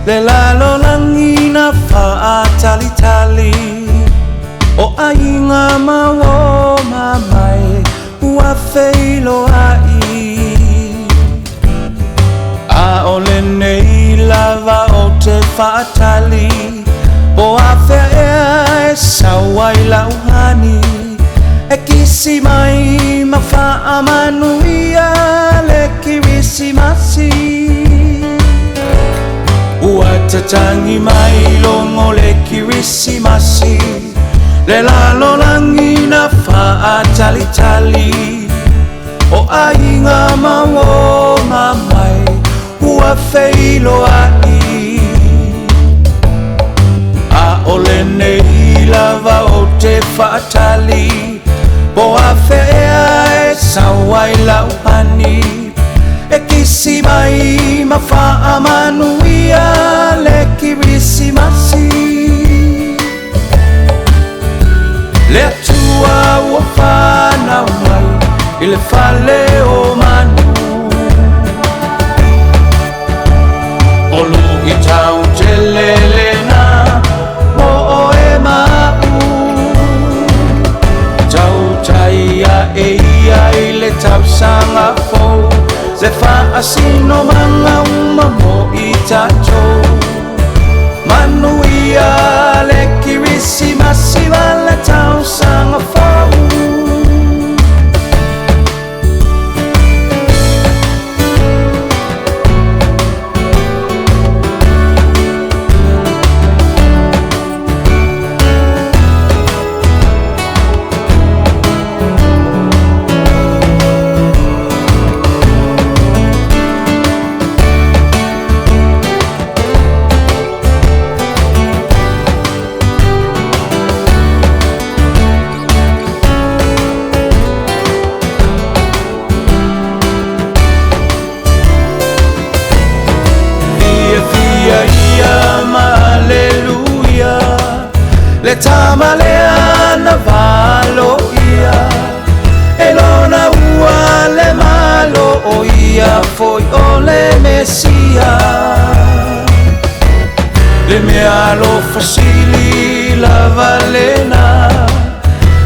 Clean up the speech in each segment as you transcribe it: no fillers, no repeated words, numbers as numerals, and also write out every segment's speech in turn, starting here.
le lalo langina faatali tali o ainga mawo mamai ua feilo ai a ole nei lava o te faatali o a fea e sawai lauhani e kisi mai ma faamanuia le kirisi masi ua tatangi mai longo le kirisi masi le lalo langina faatali tali o ainga mawo mamai ua feilo ai a ole nei lava o te faatali o a fea e sawai lauhani e kisi mai ma faamanuia le kirisi masi le atua ua whanau mai i le whale o manu olu i tau te lelena mo o e mau tau taia e ia i le tau sanga fou le whaasino manga uma mo i tatou manuia le kirisi masi wala tau sanga fou le tamalea na valo ia e lona ua le malo o ia foi o le mesia le mea lo fasili la valena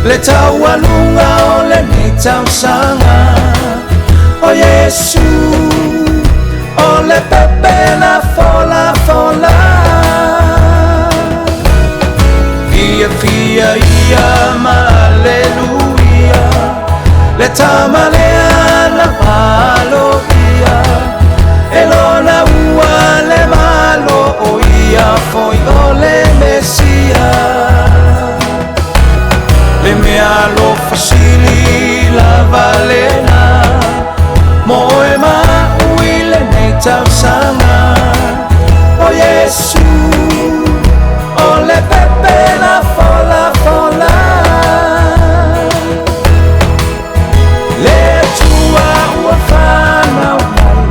le taualunga o le ni tausanga o Yesu o le pepe la fola fola fia ia ma alleluia le tamalea na malo ia e lona ua le malo o ia foi o le mesia le mea lo fasili la valena mo e maui le nei tausanga o Yesu o le pepe la fola fola le tua ua whanau mai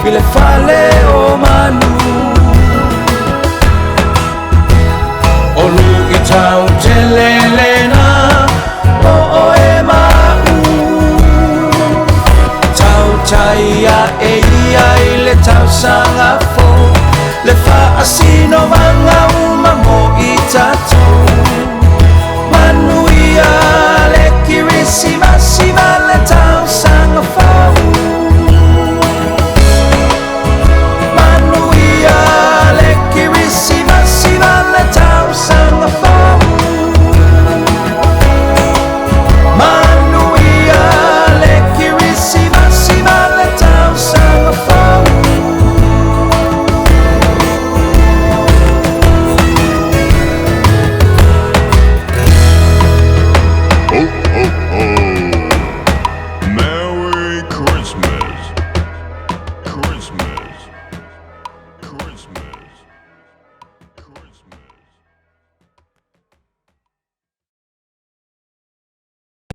i le whale o manu o lu i tau te lelena o e mau tau taia e ia i le tau sanga fo le whaasino manga uma mo i tatu